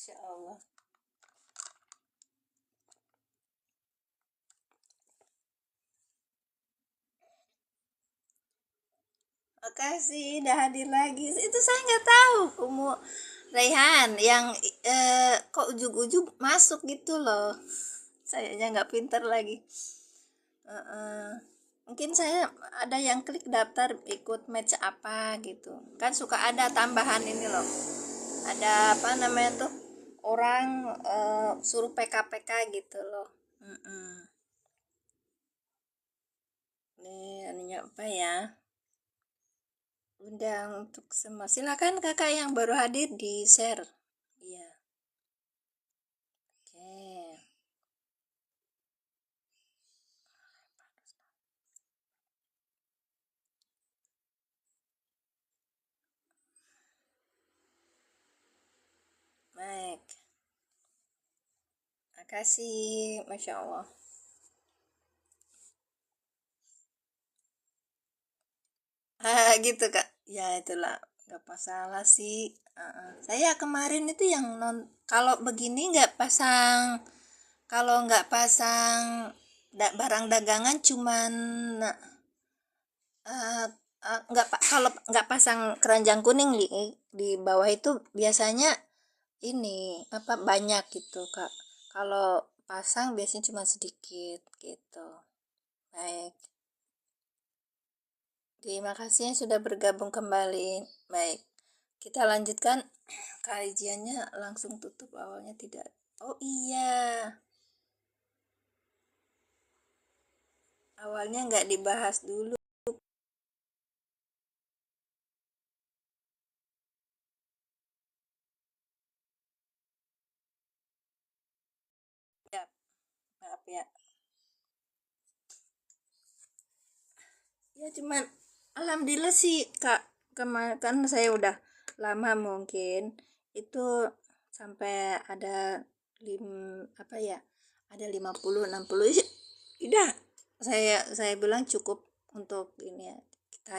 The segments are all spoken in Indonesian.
Masya Allah. Makasih udah hadir lagi. Itu saya nggak tahu kamu Raihan yang kok ujug-ujug masuk gitu loh. Sayanya nggak pinter lagi. Heeh. Mungkin saya ada yang klik daftar ikut match apa gitu. Kan suka ada tambahan ini loh. Ada apa namanya tuh? Orang suruh PK-PK gitu loh. Heeh. Nih, ininya apa ya? Undang untuk semua. Silakan kakak yang baru hadir di share. Iya. Oke. Baik. Makasih. Masya Allah. Gitu kak. Ya itulah. Gak masalah sih. Saya kemarin itu yang kalau begini nggak pasang. Kalau nggak pasang barang dagangan cuman eh, nggak kalau nggak pasang keranjang kuning di bawah itu biasanya ini apa banyak gitu kak. Kalau pasang biasanya cuma sedikit gitu. Baik, terima kasih yang sudah bergabung kembali. Baik, kita lanjutkan. Kajiannya langsung tutup, awalnya tidak. Oh iya, awalnya nggak dibahas dulu. Ya, maaf ya. Ya cuman alhamdulillah sih kak, kemarin kan saya udah lama mungkin itu sampai ada lim apa ya, ada 50 60 udah saya bilang cukup untuk ini ya, kita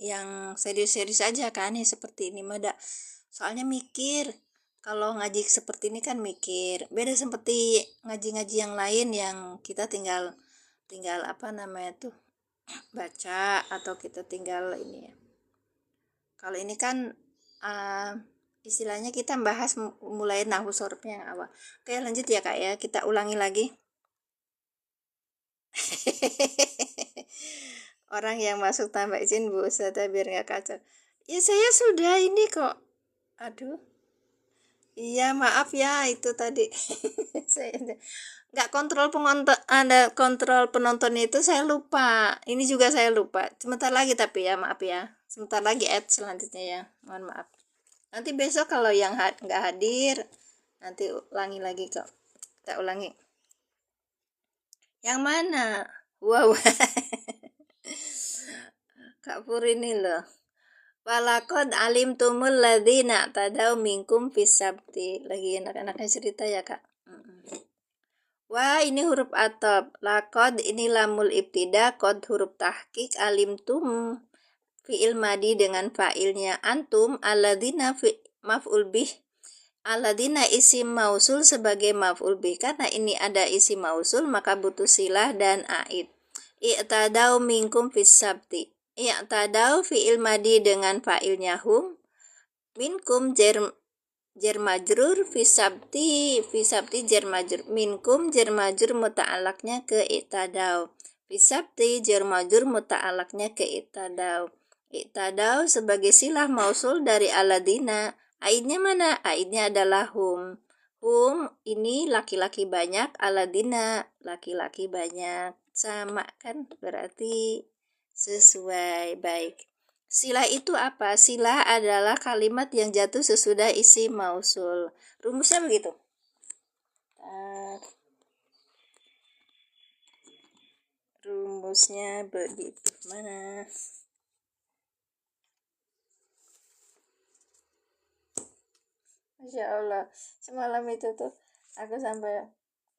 yang serius-serius aja kan nih seperti ini mah soalnya mikir kalau ngaji seperti ini kan mikir beda seperti ngaji-ngaji yang lain yang kita tinggal tinggal apa namanya tuh baca atau kita tinggal ini ya. Kalau ini kan uh, istilahnya kita bahas mulai nahwu sorofnya yang awal. Oke lanjut ya kak ya, kita ulangi lagi. Orang yang masuk tanpa izin Bu Ustazah biar nggak kacau. Ya saya sudah ini kok. Aduh. Iya maaf ya itu tadi. Saya nggak kontrol penonton, ada kontrol penonton itu saya lupa. Ini juga saya lupa. Sebentar lagi tapi ya maaf ya. Sebentar lagi add selanjutnya ya. Mohon maaf. Nanti besok kalau yang nggak hadir nanti ulangi lagi kok. Kita ulangi. Yang mana? Wow. Kak Pur ini loh. Walakod alim tumul ladina tadau minkum fisabti. Lagi anak-anaknya cerita ya kak. Wah ini huruf atop. Lakod ini lamul ibtida. Kod huruf tahkik. Alim tum fi'il madi dengan fa'ilnya antum. Aladina maf'ul bih. Aladina isim mausul sebagai maf'ul bih. Karena ini ada isim mausul maka butuh silah dan aid. I'tadau minkum fisabti. I'tadau fi'il madi dengan fa'ilnya hum. Minkum jar majrur fisabti jar majrur. Minkum jar majrur muta'alaknya ke i'tadau. Fisabti jar majrur muta'alaknya ke i'tadau. I'tadau sebagai silah mausul dari aladina. Aidnya mana? Aidnya adalah hum. Hum ini laki-laki banyak, aladina laki-laki banyak. Sama kan? Berarti sesuai. Baik. Silah itu apa? Silah adalah kalimat yang jatuh sesudah isi mausul. Rumusnya begitu. Rumusnya begitu. Mana? Masya Allah. Semalam itu tuh aku sampai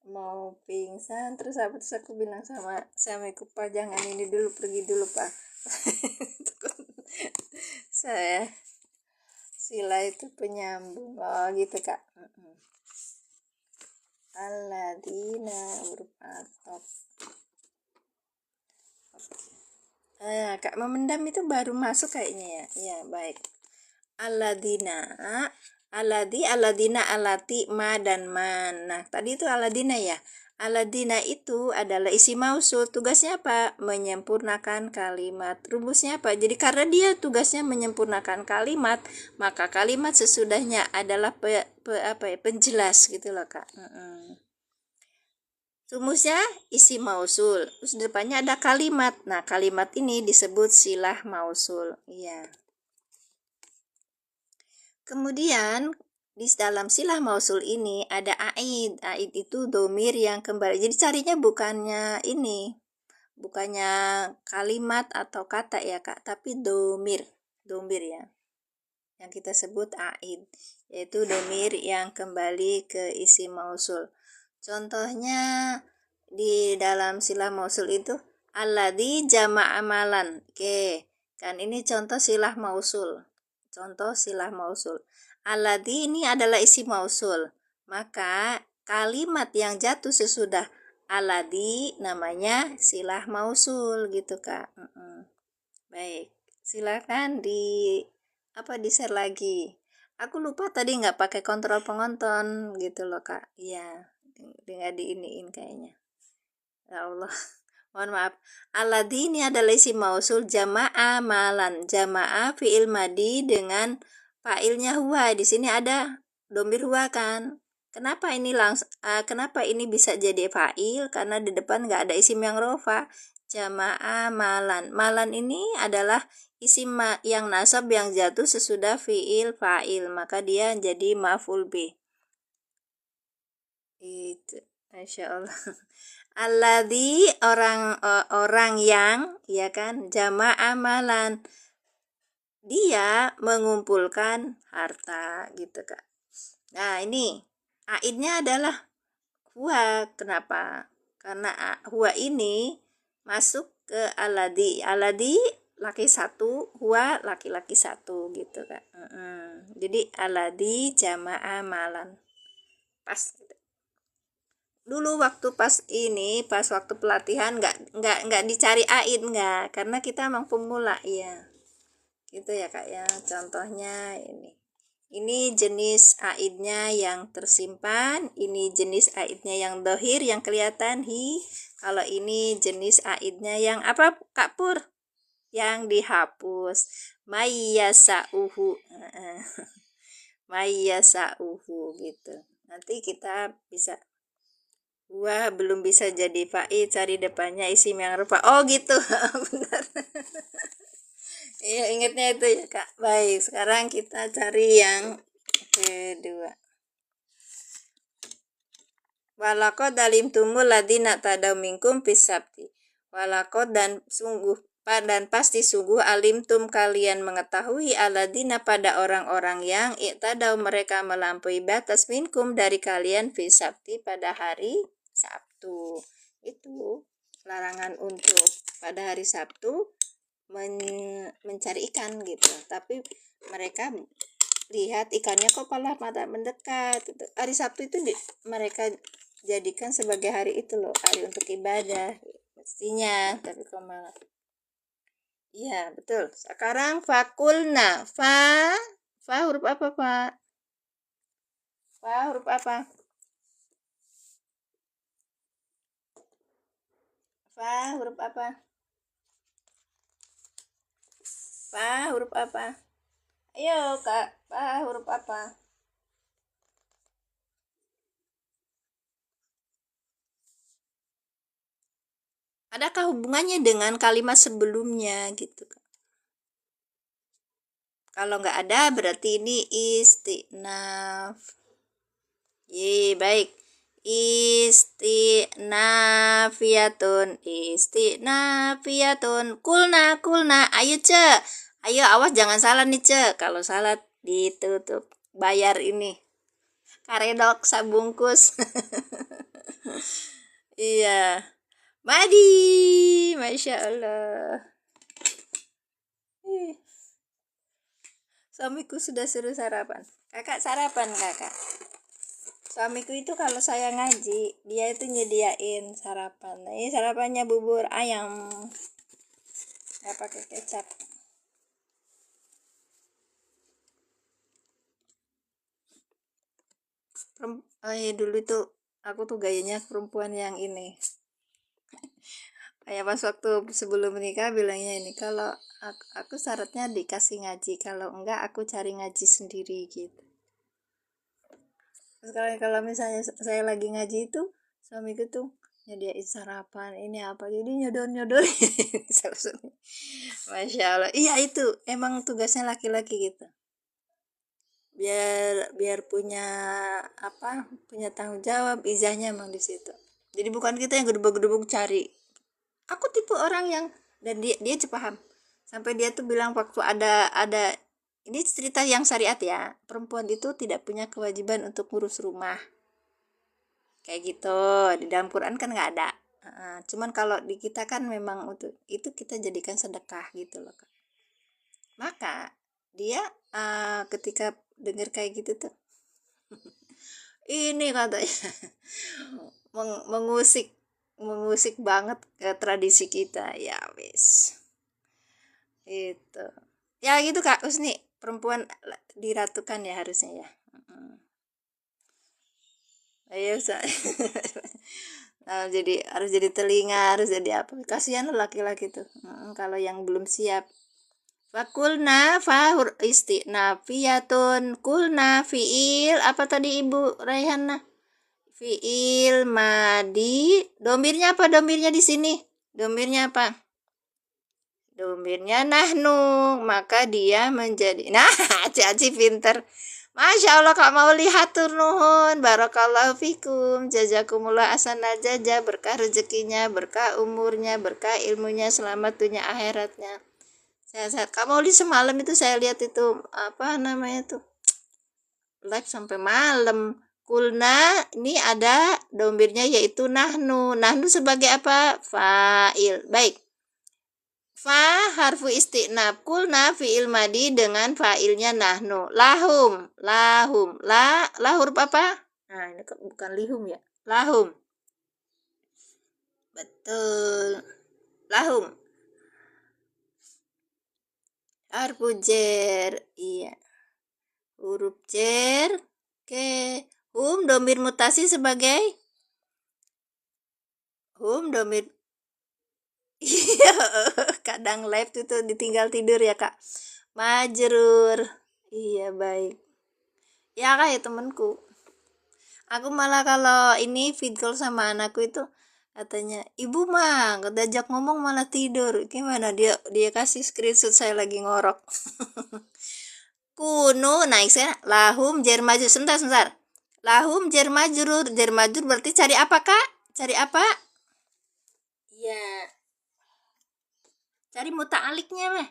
mau pingsan terus aku bilang sama suamiku pak jangan ini dulu pergi dulu pak. Saya sila itu penyambung oh gitu kak. Alladzina huruf atop. Kak memendam itu baru masuk kayaknya ya. Ya, baik. Alladzina, alladzina, alati, ma dan man. Nah, tadi itu alladzina ya. Alladzina itu adalah isi mausul. Tugasnya apa? Menyempurnakan kalimat. Rumusnya apa? Jadi karena dia tugasnya menyempurnakan kalimat, maka kalimat sesudahnya adalah penjelas gitu loh, Kak. Rumusnya isi mausul, terus depannya ada kalimat. Nah, kalimat ini disebut silah mausul. Iya. Kemudian di dalam silah mausul ini ada aid. Aid itu domir yang kembali. Jadi carinya bukannya kalimat atau kata ya Kak, tapi domir ya. Yang kita sebut aid, yaitu domir yang kembali ke isi mausul. Contohnya di dalam silah mausul itu alladzi jama'a amalan. Oke, kan ini contoh silah mausul. Alladzi ini adalah isi mausul. Maka kalimat yang jatuh sesudah alladzi namanya silah mausul gitu, Kak. Baik, silakan di-share lagi. Aku lupa tadi nggak pakai kontrol penonton gitu loh, Kak. Iya. Nggak diiniin kayaknya. Ya Allah, mohon maaf. Alladzi ini adalah isim mausul jama'a malan. Jama'a fi'il madi dengan fa'ilnya huwa. Di sini ada domir huwa kan. Kenapa ini bisa jadi fa'il? Karena di depan nggak ada isim yang rofa. Jama'a malan. Malan ini adalah isim yang nasab yang jatuh sesudah fi'il fa'il. Maka dia jadi maf'ul bih. Itu, Masya Allah. Alladzi orang yang, ya kan, jama'a amalan, dia mengumpulkan harta gitu Kak. Nah ini aidnya adalah huwa. Kenapa? Karena huwa ini masuk ke alladzi. Alladzi laki satu, huwa laki-laki satu gitu Kak. Jadi alladzi jama'a amalan. Pas gitu. Dulu waktu pas waktu pelatihan nggak dicari aid, nggak, karena kita emang pemula ya gitu ya Kak ya. Contohnya ini jenis aidnya yang tersimpan, ini jenis aidnya yang dohir yang kelihatan kalau ini jenis aidnya yang apa Kak Pur, yang dihapus, mayyasauhu. Mayyasauhu gitu. Nanti kita bisa belum bisa jadi fa'il, cari depannya isim yang rupa. Oh gitu. Benar. Iya, ingatnya itu ya Kak. Baik, sekarang kita cari yang kedua. Walaqad alimtumul ladzina tadaw minkum fis-sabti. Walaqad dan pasti sungguh alimtum kalian mengetahui alladzina pada orang-orang yang i'tadaw mereka melampaui batas minkum dari kalian fis-sabti pada hari Sabtu. Itu larangan untuk pada hari Sabtu mencari ikan gitu. Tapi mereka lihat ikannya kok malah mendekat. Hari Sabtu itu mereka jadikan sebagai hari itu loh, hari untuk ibadah mestinya, tapi kok malah. Iya betul. Sekarang fakulna, fa huruf apa Pak? Fa huruf apa? Fa huruf apa? Fa huruf apa? Ayo Kak, fa huruf apa? Adakah hubungannya dengan kalimat sebelumnya gitu? Kalau nggak ada berarti ini istinaf. Baik. Istinafiyatun. Kulna. Ayo Ce. Ayo awas jangan salah nih Ce. Kalau salah ditutup. Bayar ini. Karedok sabungkus. Iya. Madi. Masya Allah. Suamiku sudah suruh sarapan. Kakak sarapan kakak. Suamiku itu kalau saya ngaji, dia itu nyediain sarapan. Nah, ini sarapannya bubur ayam. Saya pakai kecap. Dulu itu aku tuh gayanya perempuan yang ini. Kayak pas waktu sebelum menikah bilangnya ini, kalau aku syaratnya dikasih ngaji, kalau enggak aku cari ngaji sendiri gitu. Terus kalau misalnya saya lagi ngaji itu, suamiku tuh nyediain sarapan ini apa, jadi nyodor Masya Allah, iya itu emang tugasnya laki-laki gitu, biar biar punya apa, punya tanggung jawab, izahnya emang di situ. Jadi bukan kita yang gedebuk-gedebuk cari. Aku tipe orang yang, dan dia paham, sampai dia tuh bilang waktu ada ini cerita yang syariat ya, perempuan itu tidak punya kewajiban untuk ngurus rumah kayak gitu. Di dalam Quran kan nggak ada. Cuman kalau di kita kan memang untuk itu kita jadikan sedekah gitu loh Kak. Maka dia ketika dengar kayak gitu tuh, ini katanya mengusik mengusik banget ke tradisi kita ya wis itu ya gitu Kak Usni, perempuan diratukan ya harusnya ya. Ayo nah, jadi harus jadi telinga, harus jadi apa, kasihan laki-laki tuh. Kalau yang belum siap. Fakulna fahur istinafiyatun kulna fiil apa tadi Ibu Raihana? Fiil madi. Domirnya apa? Domirnya di sini. Domirnya apa? Domirnya nahnu. Maka dia menjadi. Nah, Aci pinter. Masya Allah Kak mau lihat tur nuhun. Barakallahu fikum. Jazakumullah asana jaja. Berkah rezekinya, berkah umurnya, berkah ilmunya, selamat dunia akhiratnya. Sehat-sehat. Kak Mauli semalam itu saya lihat itu apa namanya tuh live sampai malam. Kulna ini ada domirnya yaitu nahnu. Nahnu sebagai apa? Fa'il. Baik. Fa harfu istinaf. Kulna fi'il madi dengan fa'ilnya nahnu. Lahum. Lahum. La huruf apa? Nah, ini bukan lihum ya. Lahum. Betul. Lahum. Harfu jer. Iya. Huruf jer. Oke. Domir mutasi sebagai domir. Iya, kadang live itu ditinggal tidur ya Kak. Majrur. Iya baik. Ya Kak ya temanku. Aku malah kalau ini feed call sama anakku itu katanya, "Ibu mah diajak ngomong malah tidur." Gimana dia kasih screenshot saya lagi ngorok. Kuno naik saya lahum jar majur sebentar. Lahum jar majrur berarti cari apa Kak? Cari apa? Iya, cari muta'aliknya mah.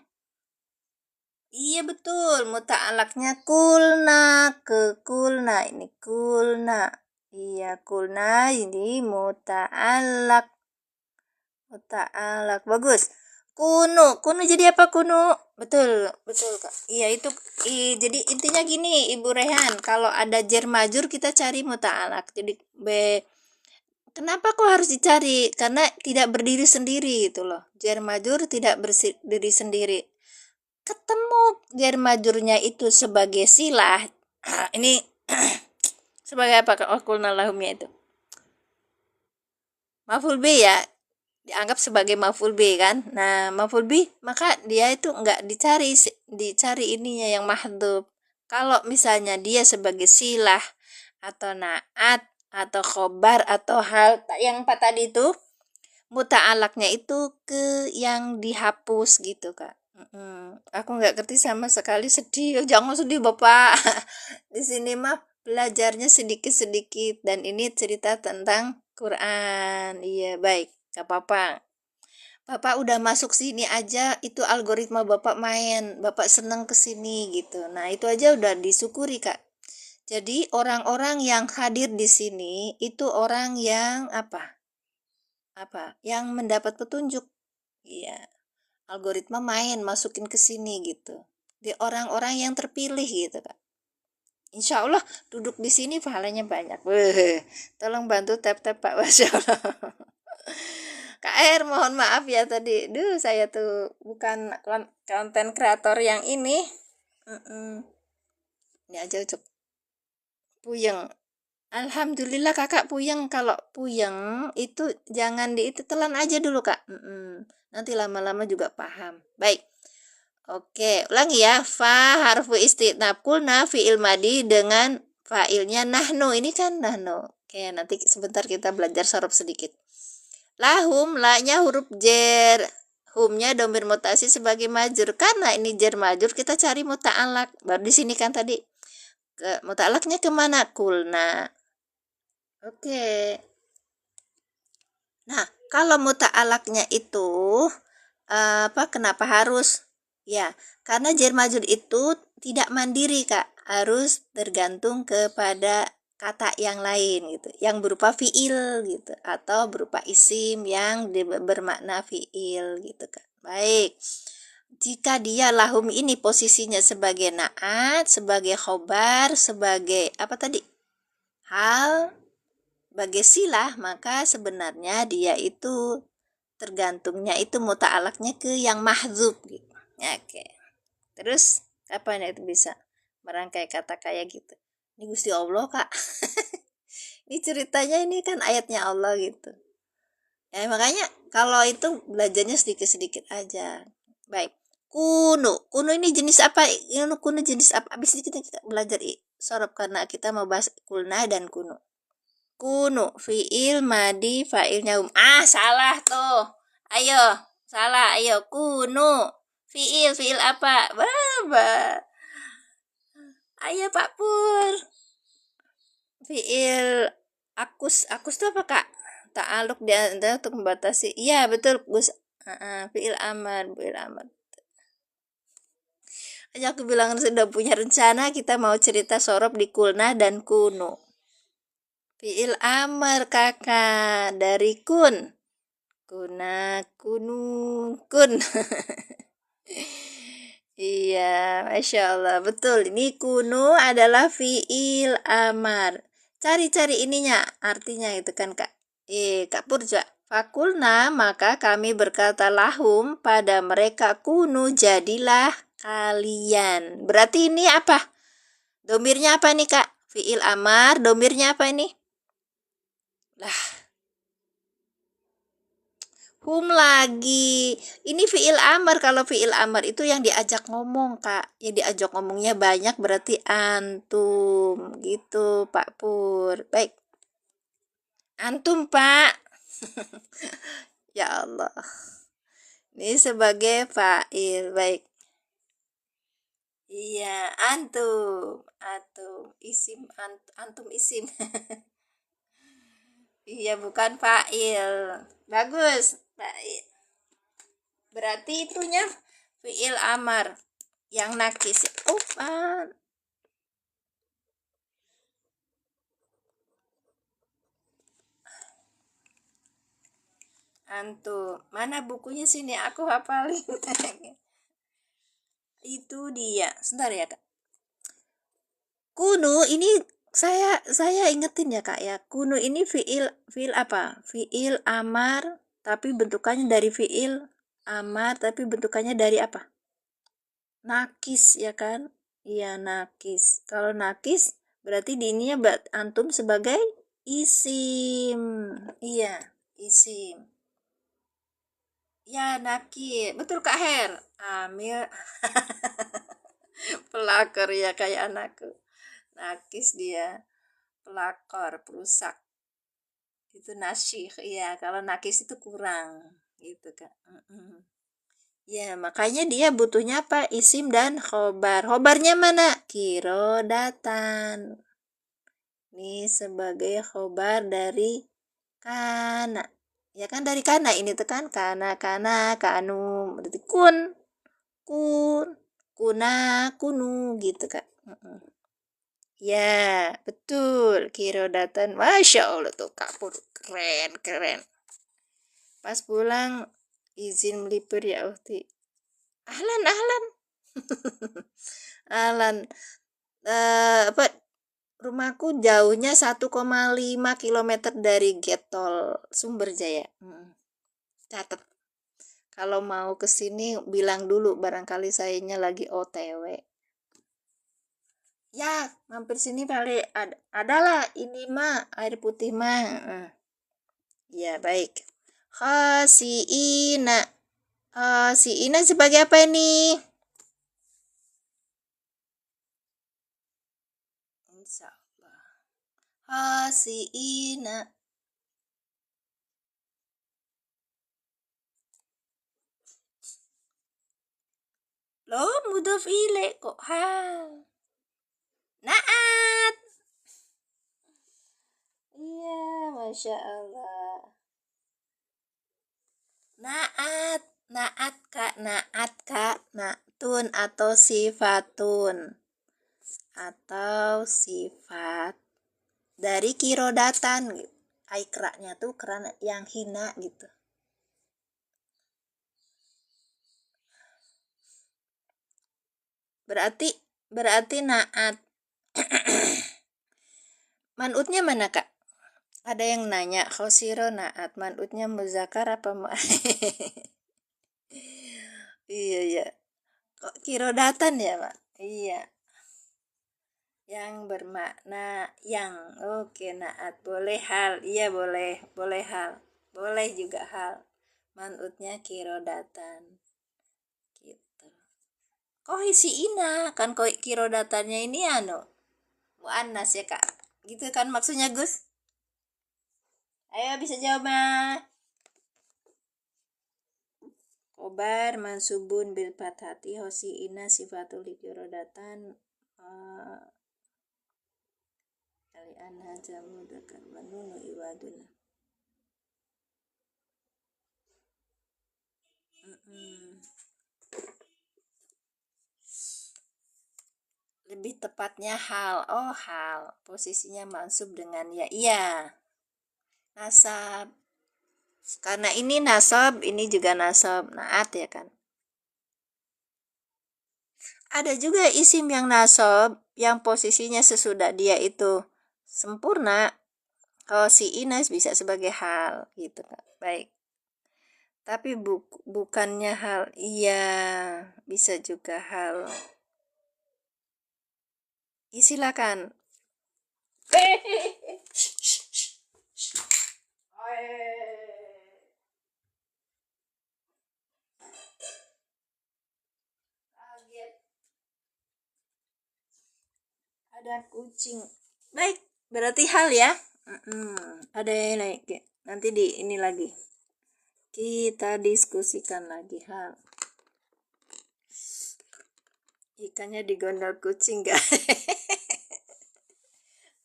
Iya betul, muta'alaknya kulna, ke kulna, ini kulna. Iya, kulna ini muta'alak. Muta'alak, bagus. Kuno jadi apa kuno? Betul Kak. Iya itu, jadi intinya gini Ibu Rehan, kalau ada jar majur kita cari muta'alak. Jadi kenapa kok harus dicari? Karena tidak berdiri sendiri gitu loh. Jar majur tidak berdiri sendiri. Ketemu jar majurnya itu sebagai silah. Ini sebagai apa? Qulna lahumnya itu. Maf'ul B ya. Dianggap sebagai maf'ul B kan. Nah, maf'ul B maka dia itu enggak dicari ininya yang mahdhuf. Kalau misalnya dia sebagai silah atau naat atau khobar atau hal yang empat tadi itu, muta'alaknya itu ke yang dihapus gitu Kak. Aku nggak ngerti sama sekali, sedih. Jangan sedih Bapak. Di sini mah belajarnya sedikit-sedikit dan ini cerita tentang Quran. Iya, baik. Gak apa-apa. Bapak udah masuk sini aja itu algoritma Bapak main. Bapak seneng ke sini gitu. Nah, itu aja udah disyukuri, Kak. Jadi orang-orang yang hadir di sini itu orang yang apa? Yang mendapat petunjuk. Iya. Algoritma main masukin ke sini gitu. Di orang-orang yang terpilih gitu Kak. Insya Allah duduk di sini pahalanya banyak. Weh, tolong bantu tap-tap Pak. Masya Allah. Kak Er, mohon maaf ya tadi. Duh, saya tuh bukan konten kreator yang ini. Ini aja cuk. Puyeng. Alhamdulillah kakak puyeng. Kalau puyeng itu jangan itu telan aja dulu kak. Nanti lama-lama juga paham. Baik. Oke, ulangi ya. Fa harfu istinab kulna fi'il madi dengan fa'ilnya nahnu. Ini kan nahnu. Oke, nanti sebentar kita belajar sorob sedikit. Lahum, la-nya huruf jer. Humnya domir mutasi sebagai majur. Karena ini jer majur, kita cari muta'alak. Baru di sini kan tadi. Muta'alaknya kemana? Kulna. Oke. Nah, kalau muta'alaknya itu kenapa harus? Ya, karena jar majrur itu tidak mandiri, Kak. Harus tergantung kepada kata yang lain gitu, yang berupa fiil gitu atau berupa isim yang bermakna fiil gitu, Kak. Baik. Jika dia lahum ini posisinya sebagai naat, sebagai khobar, sebagai apa tadi? Hal, sebagai silah, maka sebenarnya dia itu tergantungnya itu muta'alaknya ke yang mahdzub gitu. Oke. Terus kapan itu bisa merangkai kata kayak gitu? Ini Gusti Allah, Kak. Ini ceritanya ini kan ayatnya Allah gitu. Ya makanya kalau itu belajarnya sedikit-sedikit aja. Baik. Kuno ini jenis apa? Kuno jenis apa? Habis ini kita belajar sorob karena kita mau bahas kulna dan kuno. Kuno fiil madi fa'ilnya salah tuh. Ayo, salah. Ayo kuno. Fiil apa? Baba. Ayo Pak Pur. Fiil akus tuh apa Kak? Ta'aluk dia untuk membatasi. Iya betul Gus. Fiil amar. Aja aku bilang sudah punya rencana kita mau cerita sorob di kulna dan kuno. Fiil amar kakak dari kun. Kuna kunu kun. Iya, Masya Allah. Betul, ini kuno adalah fiil amar. Cari-cari ininya, artinya itu kan Kak. Kak Purja. Fakulna, maka kami berkata lahum pada mereka kunu jadilah kalian. Berarti ini apa? Domirnya apa nih Kak? Fiil amar, domirnya apa ini? Lah, hum lagi. Ini fiil amar. Kalau fiil amar itu yang diajak ngomong, Kak. Yang diajak ngomongnya banyak berarti antum. Gitu, Pak Pur. Baik. Antum, Pak. Ya Allah. Ini sebagai fa'il. Baik. Iya, antum. Antum. Isim. Antum isim. Iya, bukan fa'il. Bagus. Fa'il. Berarti itunya fiil amar yang nakis. Antum. Mana bukunya sini aku hafalin. Itu dia. Sebentar ya, Kak. Kuno ini saya ingetin ya, Kak ya. Kuno ini fiil apa? Fiil amar tapi bentukannya dari fiil amar tapi bentukannya dari apa? Nakis ya kan? Iya, nakis. Kalau nakis berarti di ininya antum sebagai isim. Iya, isim. Ya, nakis. Betul Kak Her. Amil. Pelakor ya kayak anakku. Nakis dia. Pelakor, perusak. Itu nasyih. Iya, kalau nakis itu kurang. Gitu Kak. Ya, makanya dia butuhnya apa? Isim dan khobar. Khobarnya mana? Kirodatan. Ini sebagai khobar dari kana. Ya kan dari kana ini tuh kan kana kanu. Berarti kun, kuna, kunu gitu Kak. Ya, betul. Kirodatan. Masya Allah tuh Kak Pur. Keren. Pas pulang izin melipir ya Uhti. Ahlan. Ahlan. apa, rumahku jauhnya 1,5 km dari gate tol Sumberjaya. Catat. Kalau mau ke sini bilang dulu, barangkali sayanya lagi OTW. Ya, mampir sini kali adalah ini mah air putih mah. Ya, baik. Khasiina. Khasiina sebagai apa ini? Insyaallah. Khasiina. Loh, mudhof ilaih kok hal. Naat. Iya, Masya Allah. Naat, naat kak, naatun atau sifatun. Atau sifat dari kirodatan gitu. Aikra-nya tuh keran yang hina gitu. Berarti naat. Manutnya mana kak? Ada yang nanya, khosiro naat, manutnya muzakkar apa iya. Kok kirodatan ya pak? Iya. Yang bermakna yang. Oke, naat. Boleh hal. Iya boleh hal. Boleh juga hal. Manutnya kirodatan. Gitu. Kok isi ina? Kan kok kirodatannya ini muannas ya kak? Gitu kan maksudnya Gus? Ayo bisa jawab mah. Kobar mansubun bil fathati hosi ina sifatul kirodatan kali anha jamu dekat manunu iwaduna. Lebih tepatnya hal. Oh, hal. Posisinya mansub dengan ya. Iya. Nasab. Karena ini nasab, ini juga nasab. Naat ya kan. Ada juga isim yang nasab yang posisinya sesudah dia itu sempurna. Kalau si Inas bisa sebagai hal gitu kan. Baik. Tapi bukannya hal. Iya, bisa juga hal. Silakan. Ada kucing. Baik, berarti hal ya. Ada yang naik ya. Nanti di ini lagi. Kita diskusikan lagi hal. Ikannya digondol kucing gak?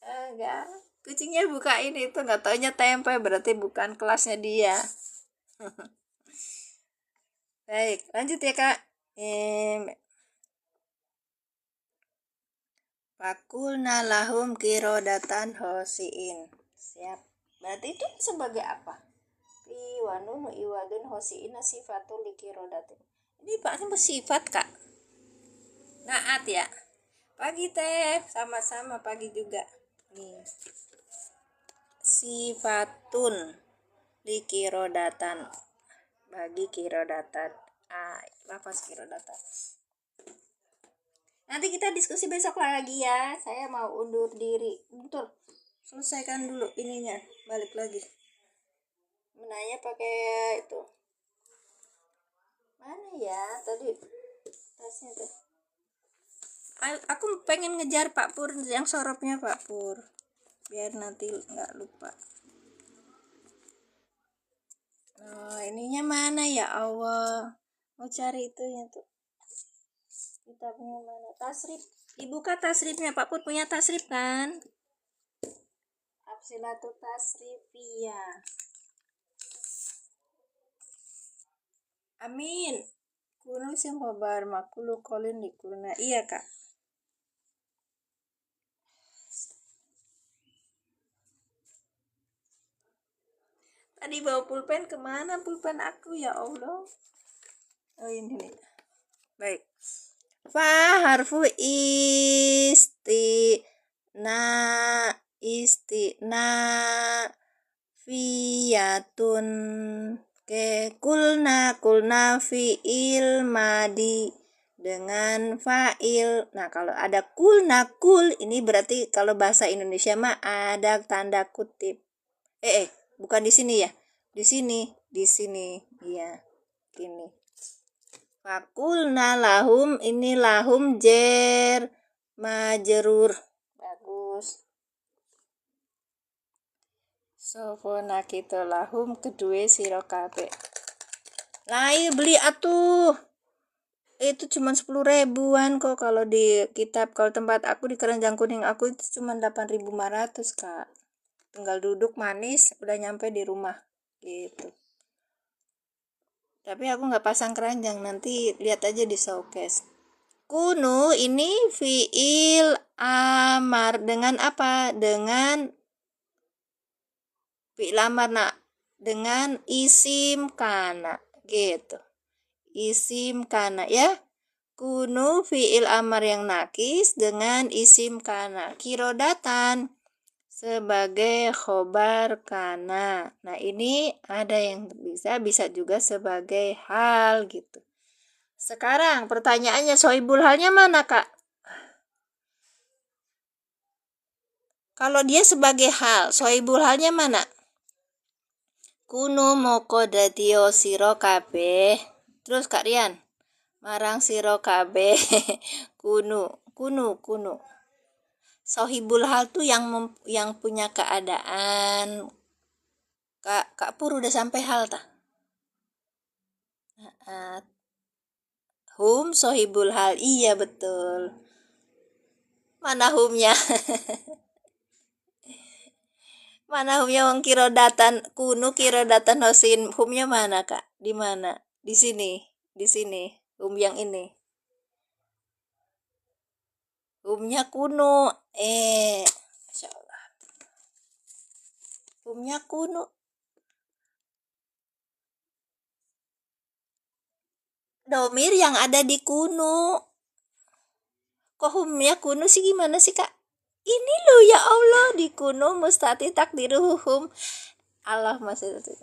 Enggak. Kucingnya buka ini tuh nggak taunya tempe, berarti bukan kelasnya dia. Baik, lanjut ya kak. Fakulna lahum kirodatan hosiin. Siap. Berarti itu sebagai apa? Wanunu iwadun hosiina sifatul likirodatin. Ini pak ini bersifat kak. Naat ya. Pagi teh, sama-sama pagi juga. Nih. Sifatun likirodatan. Bagi kirodatan. Lafaz kirodatan. Nanti kita diskusi besok lagi ya. Saya mau undur diri. Bentar. Selesaikan dulu ininya. Balik lagi. Menanya pakai itu. Mana ya tadi tasnya tuh. Aku pengen ngejar Pak Pur yang sorupnya Pak Pur. Biar nanti nggak lupa. Ininya mana ya Allah. Mau cari itu ya tuh. Kitabnya mana? Tasrif. Dibuka tasrifnya. Pak Pur punya tasrif kan? Absilatu tasrifiyah. Amin. Kuno sih khobar makulu kolin di kuna. Iya kak. Tadi bawa pulpen kemana pulpen aku ya Allah. Oh ini nih. Baik. Fa harfu istinafiyatun. Oke, kulna fi'il madi dengan fa'il. Nah, kalau ada kul ini berarti kalau bahasa Indonesia mah ada tanda kutip. Bukan di sini ya. Di sini. Iya, gini. Fakulna lahum, ini lahum jer majrur. Bagus. Sofona kita lahum kedua siro kabeh. Lai beli atuh. Itu cuma 10.000-an kok kalau di kitab. Kalau tempat aku di Keranjang Kuning aku itu cuma 8.500, Kak. Tinggal duduk manis udah nyampe di rumah gitu. Tapi aku nggak pasang keranjang, nanti lihat aja di showcase. Kunu ini fi'il amar dengan apa? Dengan fi'il amar, nah, dengan isim kana gitu. Isim kana ya. Kunu fi'il amar yang nakis dengan isim kana. Kirodatan sebagai khobar kana. Nah, ini ada yang bisa juga sebagai hal gitu. Sekarang pertanyaannya, sohibul halnya mana, Kak? Kalau dia sebagai hal, sohibul halnya mana? Kunu moko dadio siro kabeh. Terus Kak Rian, marang siro kabeh. kunu. Sohibul hal tuh yang punya keadaan. Kak Pur udah sampai hal tah? Hum sohibul hal, iya betul. Mana humnya? Mana humnya wong kirodatan kunu kirodatan hosin, humnya mana, Kak? Di mana? Di sini. Hum yang ini. Humnya kunu. Masya Allah. Humnya kunu. Domir yang ada di kunu. Kok humnya kunu sih, gimana sih, Kak? Ini loh ya Allah, di kunu mustati takdiruhum. Allah masih itu.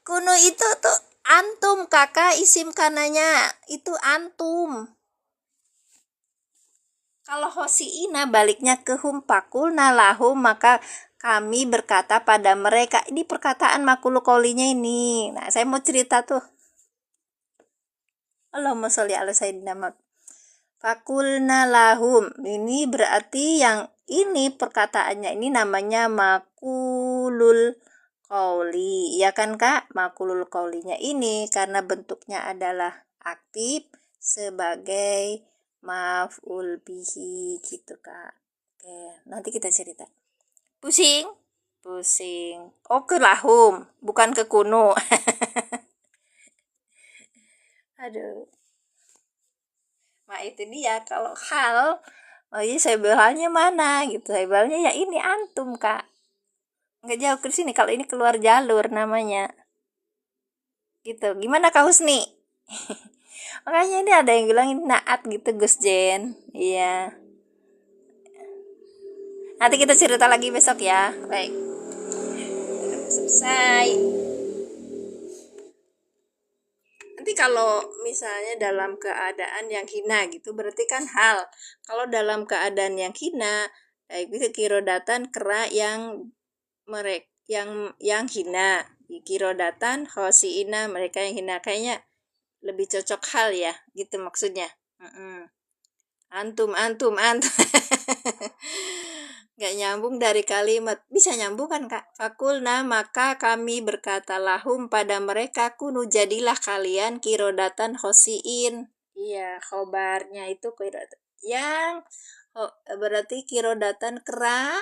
Kunu itu tuh antum, Kakak, isim kananya itu antum. Kalau hosiina baliknya ke hum, pakulna lahum, maka kami berkata pada mereka. Ini perkataan makhluk qaulinya ini. Nah, saya mau cerita tuh. Allahumma sholli ala sayyidina Muhammad. Fakulna lahum. Ini berarti yang ini perkataannya ini namanya makulul qauli. Ya kan, Kak? Makulul qaulinya ini karena bentuknya adalah aktif sebagai maf'ul bihi gitu, Kak. Oke, nanti kita cerita. Pusing? Ke lahum, bukan ke kuno. Aduh. Nah, itu dia kalau hal. Oh iya, sebelalnya mana gitu. Sebelalnya ya ini antum, Kak. Nggak jauh ke sini, kalau ini keluar jalur namanya. Gitu. Gimana Kak Husni? Makanya ini ada yang bilang ini naat gitu, Gus Jen. Iya. Nanti kita cerita lagi besok ya. Baik. Selesai. Nanti kalau misalnya dalam keadaan yang hina gitu berarti kan hal. Kalau dalam keadaan yang hina, itu kirodatan kera yang mereka yang hina. Kirodatan khosiina, mereka yang hina. Kayaknya lebih cocok hal ya, gitu maksudnya. Antum. Gak nyambung dari kalimat. Bisa nyambung kan, Kak? Fakulna, maka kami berkata lahum pada mereka, kunu jadilah kalian kirodatan khosiin. Iya, khobarnya itu kirodatan. Yang berarti kirodatan kera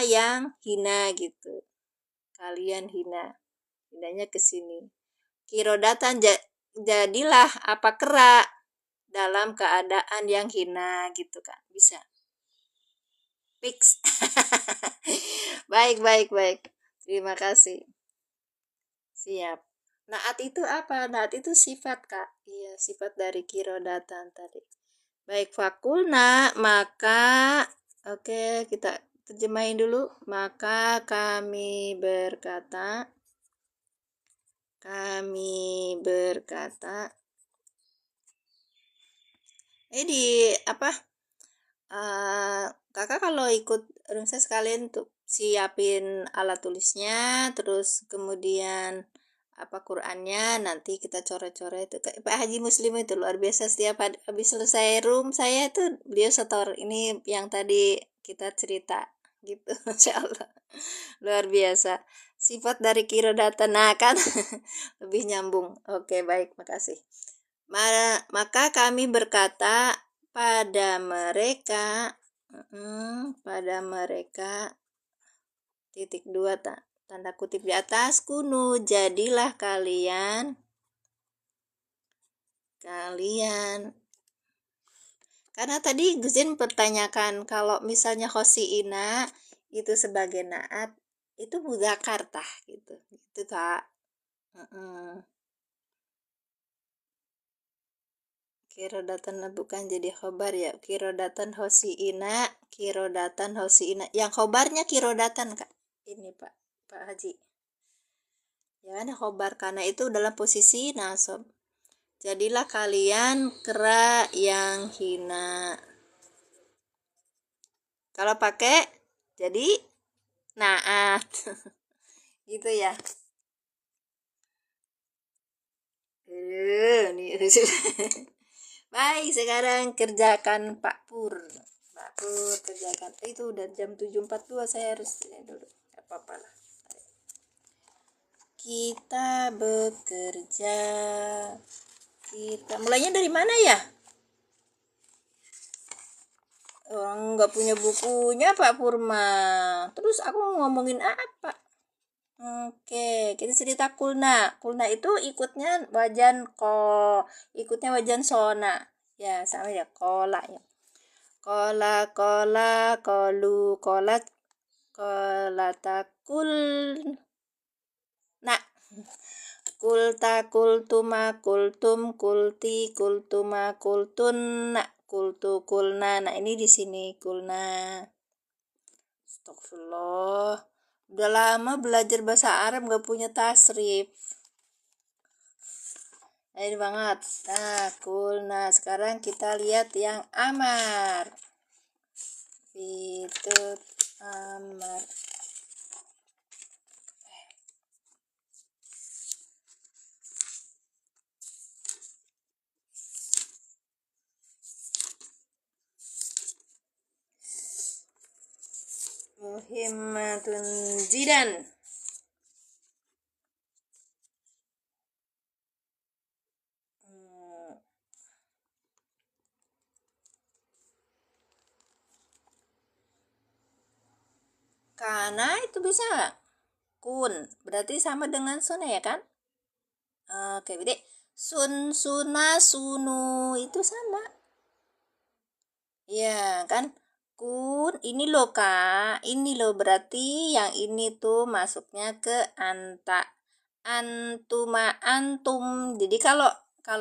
yang hina gitu. Kalian hina. Hinanya ke sini. Kirodatan jadilah apa kera dalam keadaan yang hina gitu kan. Bisa. Fix. Baik. Terima kasih. Siap. Naat itu apa? Naat itu sifat, Kak. Iya, sifat dari kirodatan tadi. Baik, fakulna, maka oke, kita terjemahin dulu. Maka kami berkata di apa, kakak kalau ikut saya sekalian tuh siapin alat tulisnya, terus kemudian apa Qurannya, nanti kita coret-coret itu kayak Pak Haji Muslim itu luar biasa. Setiap habis selesai room saya itu beliau setor ini yang tadi kita cerita gitu. Masya Allah, luar biasa, sifat dari kirodatan. Nah kan lebih nyambung. Oke, baik, makasih. Maka kami berkata pada mereka, pada mereka, titik dua tanda kutip di atas, kunu, jadilah kalian karena tadi Guzin pertanyakan kalau misalnya khosiina itu sebagai naat itu mudzakkar tah gitu Kak. Kirodatan bukan jadi khobar ya, kirodatan hosiina yang khobarnya kirodatan Kak, ini Pak Haji ya kan, khobar karena itu dalam posisi nasab. Jadilah kalian kera yang hina. Kalau pakai jadi naat gitu ya. Nih baik, sekarang kerjakan Pak Pur kerjakan. Itu udah jam 7.42, saya harus ini dulu, gak apa-apa lah. Kita bekerja, kita mulainya dari mana ya? Orang nggak punya bukunya Pak Purma, terus aku ngomongin apa? Oke, kita cerita kulna. Kulna itu ikutnya wajan sona. Ya, sama ya, kola ya. Kola, kolu, kola takul. Nah, kulta, kultuma, kultum, kulti, kultuma, kultun, nah, kultu, kulna. Nah, ini di sini kulna. Astagfirullah. Udah lama belajar bahasa Arab gak punya tasrif. Ini banget. Nah, kulna. Sekarang kita lihat yang amar. Itu amar. Muhimmatun jidan. Karena itu bisa kun, berarti sama dengan suna ya kan? Oke, beda. Suna, sunu itu sama. Ya kan? Kun ini loh Kak, ini loh berarti yang ini tuh masuknya ke anta. Antuma, antum. Jadi kalau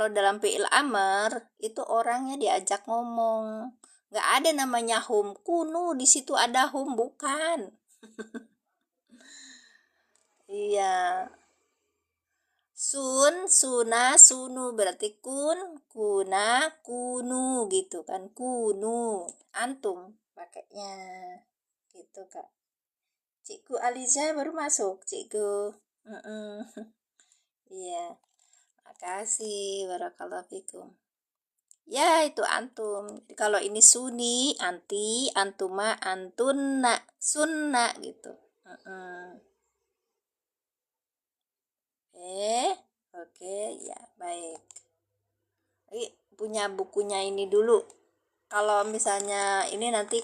dalam fi'il amr itu orangnya diajak ngomong. Nggak ada namanya hum. Kunu di situ ada hum, bukan. Iya. Suna, sunu berarti kun, kuna, kunu gitu kan. Kunu, antum pakainya. Gitu Kak. Cikgu Aliza baru masuk, Cikgu. Iya. Makasih, barakallahu fikum. Ya, itu antum. Kalau ini suni, anti, antuma, antunna, sunna gitu. Oke, ya, baik. Jadi punya bukunya ini dulu. Kalau misalnya ini nanti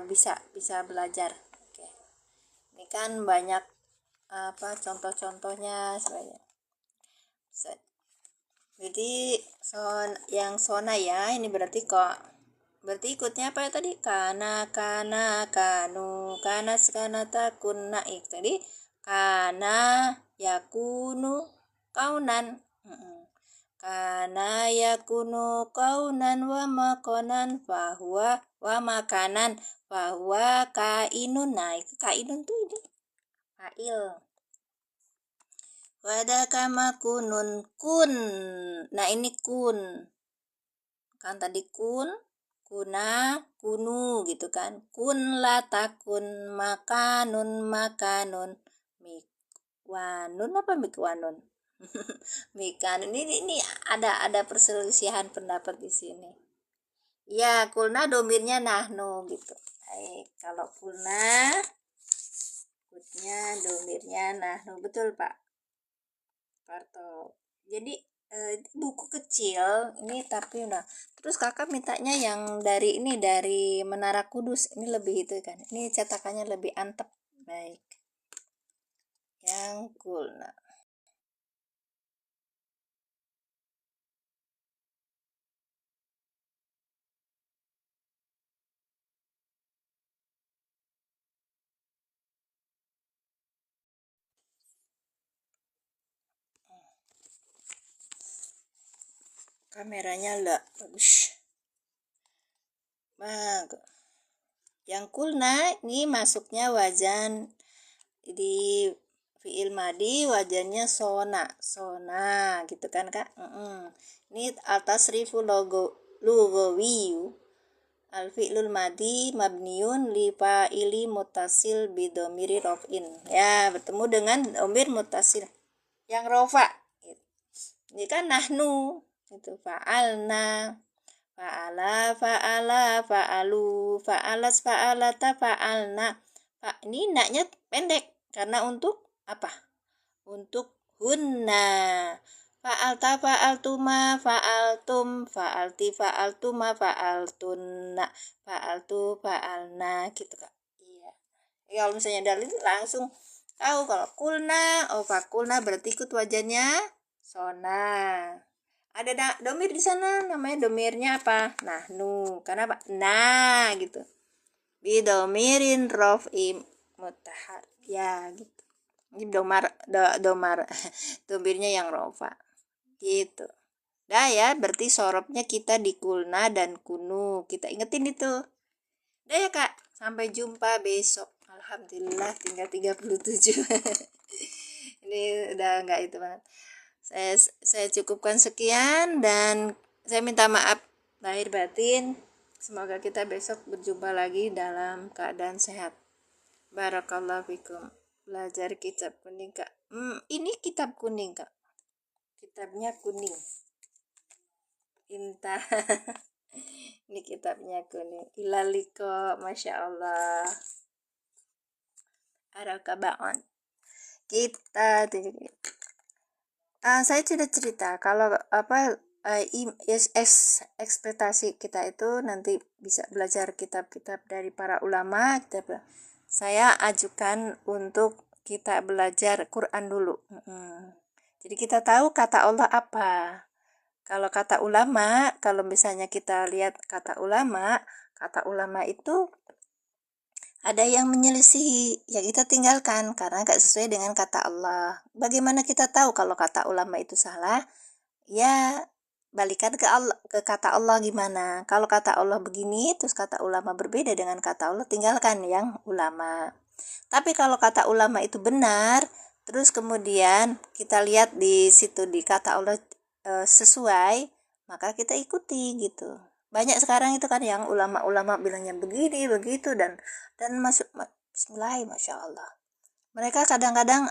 bisa belajar. Oke. Ini kan banyak contoh-contohnya sebenarnya. Jadi yang sona ya, ini berarti ikutnya apa ya tadi? Kana, kanu, kanas, kanata, kunna. Tadi kana, yakunu, kaunan. kana yakunu kaunan wa makanan fahuwa wa makanan fahuwa kainun. Nah itu kainun tuh ini fa'il. Wada kama kunun kun. Nah ini kun. Kan tadi kun, kuna, kunu gitu kan. Kun latakun makanun makanun. Mikwanun apa mikwanun? Mikanun ini ada perselisihan pendapat di sini. Ya, kulna domirnya nahnu gitu. Baik, kalau kulna kutnya domirnya nahnu, betul Pak Parto. Jadi buku kecil ini tapi udah. Terus kakak mintanya yang dari ini dari Menara Kudus, ini lebih itu kan. Ini cetakannya lebih antep. Baik. Yang kulna. Kameranya lah bagus. Yang kulna ini masuknya wajan di fi'il madi, wajannya sona gitu kan kak. Ini al-tasrifu lugawiyu al fi'lul madi mabniun li fa'ili mutasil bidomiri rof'in. Ya, bertemu dengan domir mutasil yang rofa. Ini kan nahnu itu fa'alna, fa'alu, fa'alas, fa'alata, fa'alna. Ini naknya pendek karena untuk apa? Untuk hunna. Fa'alta, fa'altuma, fa'altum, fa'alti, fa'altuma, fa'altunna, fa'altu, fa'alna gitu kak. Iya. Kalau misalnya dalil langsung tahu kalau kulna, fakulna berarti ikut wajannya sona. Ada domir di sana, namanya domirnya apa? Nahnu. Karena apa? Nah gitu. Bidomirin rof'im mutahar. Ya gitu. Ini domar domirnya yang rofa. Gitu. Dah ya, berarti sorobnya kita di kulna dan kunu. Kita ingetin itu. Dah ya kak, sampai jumpa besok. Alhamdulillah tinggal 37. Ini udah enggak itu banget. Saya cukupkan sekian dan saya minta maaf lahir batin. Semoga kita besok berjumpa lagi dalam keadaan sehat. Barakallahu fikum. Belajar kitab kuning kak. Ini kitab kuning kak. Kitabnya kuning. Inta. Ini kitabnya kuning. Ilaliko, masya Allah. Arakabaan. Kita saya sudah cerita kalau apa ekspektasi kita itu nanti bisa belajar kitab-kitab dari para ulama. Saya ajukan untuk kita belajar Quran dulu. Jadi kita tahu kata Allah apa. Kalau kata ulama, kalau misalnya kita lihat kata ulama itu ada yang menyelisihi, ya kita tinggalkan karena gak sesuai dengan kata Allah. Bagaimana kita tahu kalau kata ulama itu salah? Ya balikan ke kata Allah gimana. Kalau kata Allah begini, terus kata ulama berbeda dengan kata Allah, tinggalkan yang ulama. Tapi kalau kata ulama itu benar, terus kemudian kita lihat di situ di kata Allah sesuai, maka kita ikuti gitu. Banyak sekarang itu kan yang ulama-ulama bilangnya begini begitu dan masuk bismillah, masya Allah. Mereka kadang-kadang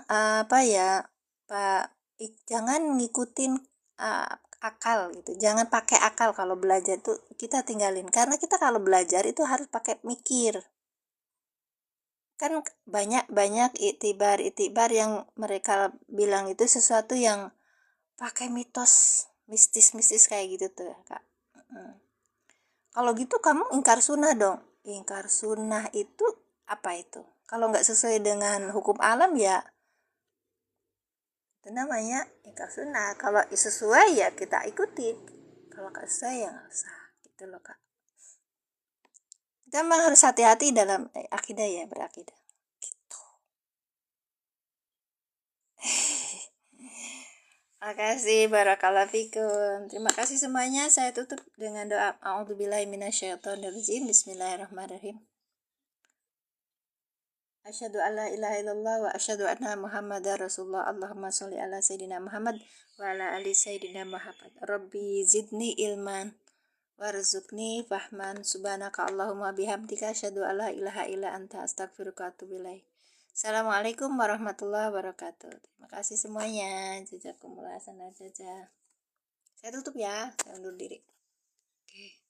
Pak, jangan ngikutin akal gitu, jangan pakai akal kalau belajar tuh kita tinggalin, karena kita kalau belajar itu harus pakai mikir. Kan banyak itibar yang mereka bilang itu sesuatu yang pakai mitos mistis kayak gitu tuh kak. Kalau gitu kamu ingkar sunnah dong. Ingkar sunnah itu apa itu? Kalau nggak sesuai dengan hukum alam ya itu namanya ingkar sunnah. Kalau sesuai ya kita ikuti. Kalau nggak sesuai ya nggak usah. Gitu loh kak. Kita memang harus hati-hati dalam akidah ya, berakidah. Gitu. Makasih, barakallahu fikum. Terima kasih semuanya. Saya tutup dengan doa a'udzubillahi minasyaitonirrajim. Bismillahirrahmanirrahim. Asyhadu alla ilaha illallah wa asyhadu anna Muhammadar Rasulullah. Allahumma sholli ala sayidina Muhammad wa ala ali sayidina Muhammad. Rabbi zidni ilman warzuqni fahman. Subhanaka Allahumma bihamdika asyhadu alla ilaha illa anta astaghfiruka wa atubu ilaik. Assalamualaikum warahmatullahi wabarakatuh. Terima kasih semuanya. Jazakumullah sana jaza. Saya tutup ya. Saya undur diri. Oke.